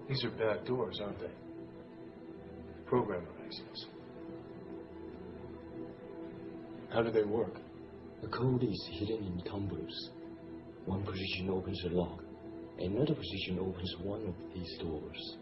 These are back doors, aren't they? Programmer access. How do they work? The code is hidden in tumblers. One position opens a lock. Another position opens one of these doors.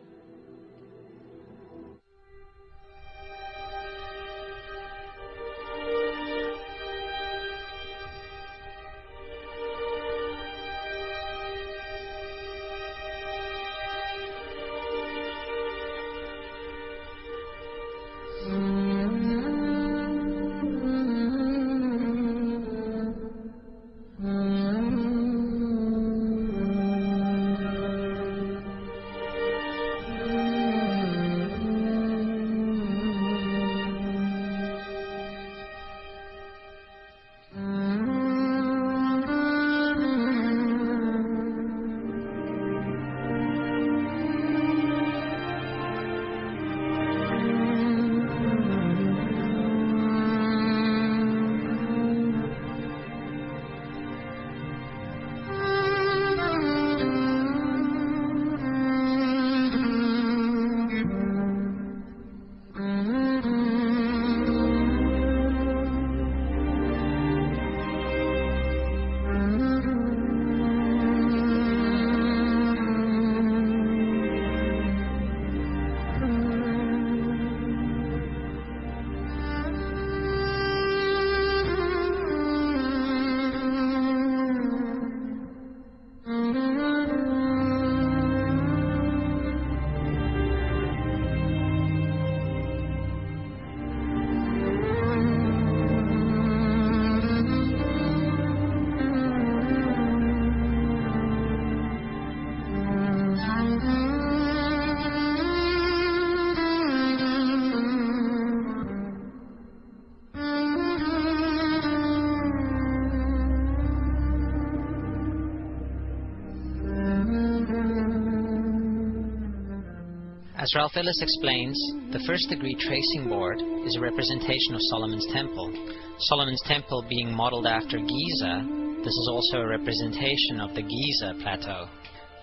As Ralph Ellis explains, the first-degree tracing board is a representation of Solomon's Temple. Solomon's Temple being modeled after Giza, this is also a representation of the Giza plateau.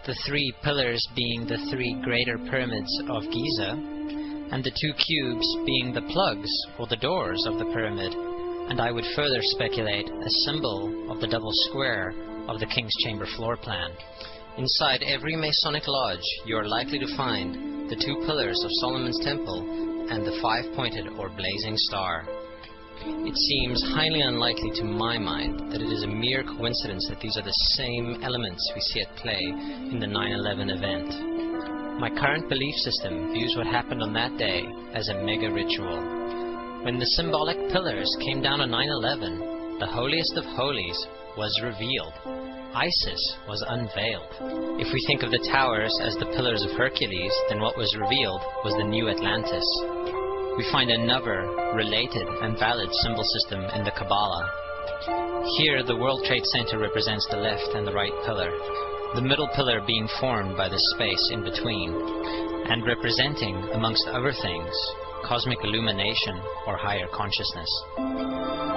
The three pillars being the three greater pyramids of Giza, and the two cubes being the plugs or the doors of the pyramid, and I would further speculate a symbol of the double square of the King's Chamber floor plan. Inside every Masonic lodge you are likely to find the two pillars of Solomon's Temple and the five-pointed or blazing star. It seems highly unlikely to my mind that it is a mere coincidence that these are the same elements we see at play in the 9/11 event. My current belief system views what happened on that day as a mega ritual. When the symbolic pillars came down on 9/11, the holiest of holies was revealed. Isis was unveiled. If we think of the towers as the pillars of Hercules, then what was revealed was the new Atlantis. We find another related and valid symbol system in the Kabbalah. Here the World Trade Center represents the left and the right pillar, the middle pillar being formed by the space in between, and representing, amongst other things, cosmic illumination or higher consciousness.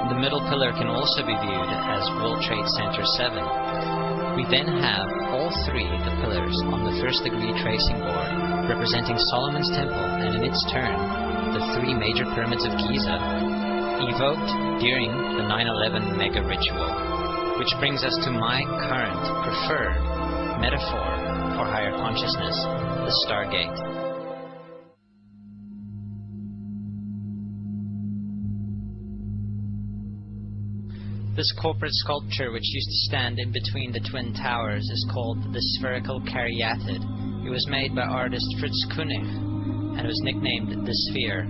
The middle pillar can also be viewed as World Trade Center 7. We then have all three of the pillars on the first-degree tracing board, representing Solomon's Temple and in its turn, the three major pyramids of Giza, evoked during the 9/11 mega ritual, which brings us to my current preferred metaphor for higher consciousness, the Stargate. This corporate sculpture, which used to stand in between the twin towers, is called the spherical caryatid. It was made by artist Fritz Koenig and was nicknamed the Sphere.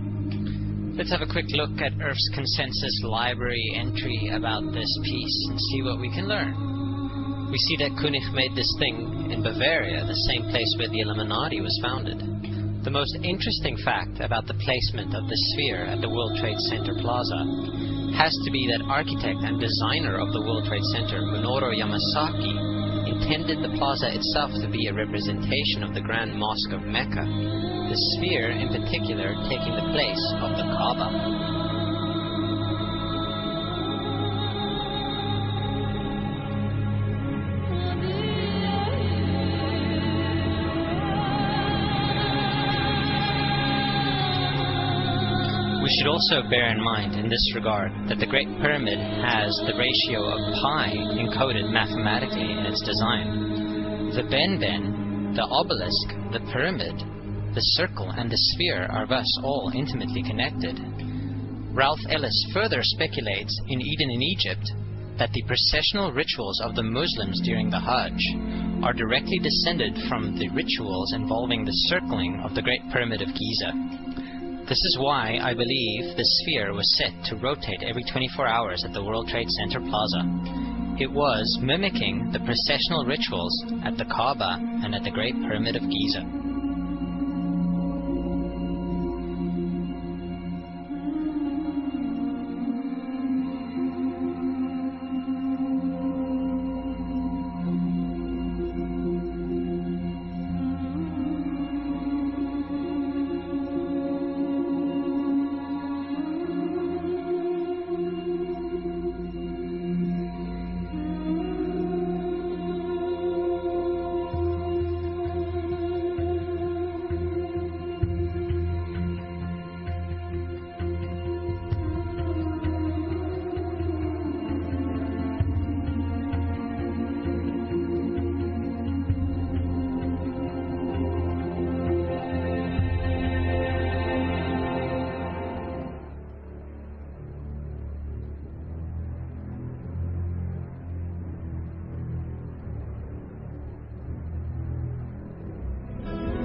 Let's have a quick look at Earth's Consensus library entry about this piece and see what we can learn. We see that Koenig made this thing in Bavaria, the same place where the Illuminati was founded. The most interesting fact about the placement of the sphere at the World Trade Center Plaza has to be that architect and designer of the World Trade Center, Minoru Yamasaki, intended the plaza itself to be a representation of the Grand Mosque of Mecca, the sphere in particular taking the place of the Kaaba. should also bear in mind in this regard that the Great Pyramid has the ratio of pi encoded mathematically in its design. The benben, the obelisk, the pyramid, the circle and the sphere are thus all intimately connected. Ralph Ellis further speculates in Eden in Egypt that the processional rituals of the Muslims during the Hajj are directly descended from the rituals involving the circling of the Great Pyramid of Giza. This is why I believe the sphere was set to rotate every 24 hours at the World Trade Center Plaza. It was mimicking the processional rituals at the Kaaba and at the Great Pyramid of Giza.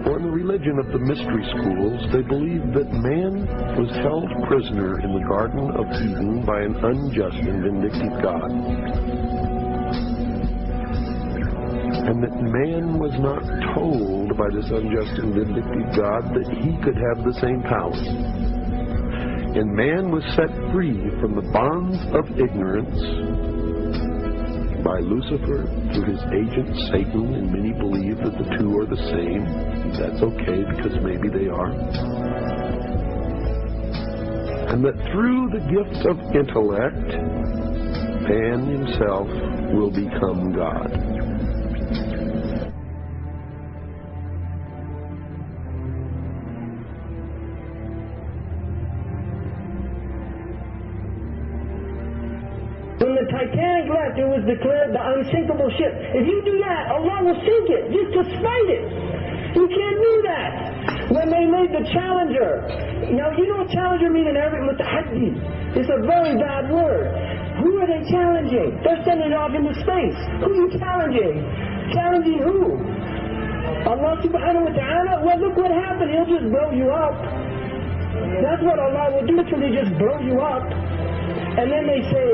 For in the religion of the mystery schools, they believed that man was held prisoner in the Garden of Eden by an unjust and vindictive God, and that man was not told by this unjust and vindictive God that he could have the same powers. And man was set free from the bonds of ignorance by Lucifer through his agent Satan, and many believe that the two are the same. That's okay, because maybe they are. And that through the gift of intellect, man himself will become God. When the Titanic left, it was declared the unsinkable ship. If you do that, Allah will sink it, just to spite it. You can't do that. When they made the Challenger, now you know what Challenger means in Arabic? Mutahaddi. It's a very bad word. Who are they challenging? They're sending it off into space. Who are you challenging? Challenging who? Allah subhanahu wa ta'ala? Well, look what happened. He'll just blow you up. That's what Allah will do, till He just blow you up. And then they say,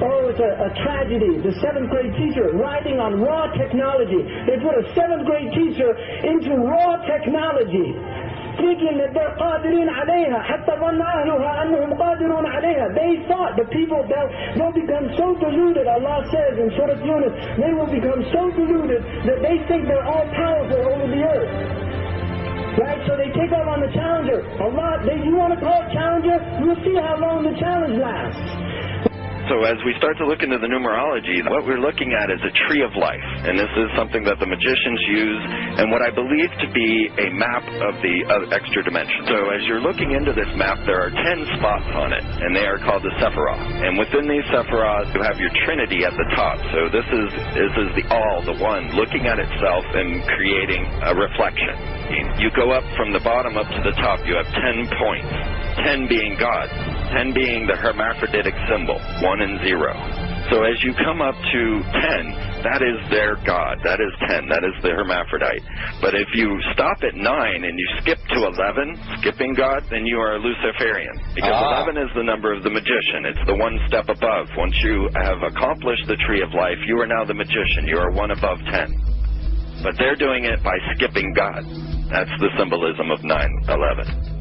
oh, it's a tragedy. The 7th grade teacher riding on raw technology. They put a 7th grade teacher into raw technology, thinking that they're قادرين عليها حتى ظن أهلها أنهم قادرون عليها. They thought the people, they'll become so deluded. Allah says in Surah Yunus, they will become so deluded that they think they're all powerful over the earth. Right? So they take off on the Challenger. Allah, you want to call it Challenger? You'll see how long the challenge lasts. So as we start to look into the numerology, what we're looking at is a tree of life. And this is something that the magicians use, and what I believe to be a map of the extra dimension. So as you're looking into this map, there are 10 spots on it, and they are called the Sephiroth. And within these Sephiroth, you have your Trinity at the top. So this is the all, the one, looking at itself and creating a reflection. You go up from the bottom up to the top, you have 10 points. 10 being God, 10 being the hermaphroditic symbol, 1 and 0. So as you come up to 10, that is their God, that is 10, that is the hermaphrodite. But if you stop at 9 and you skip to 11, skipping God, then you are a Luciferian. Because 11 is the number of the magician, it's the one step above. Once you have accomplished the tree of life, you are now the magician, you are one above 10. But they're doing it by skipping God. That's the symbolism of 9/11.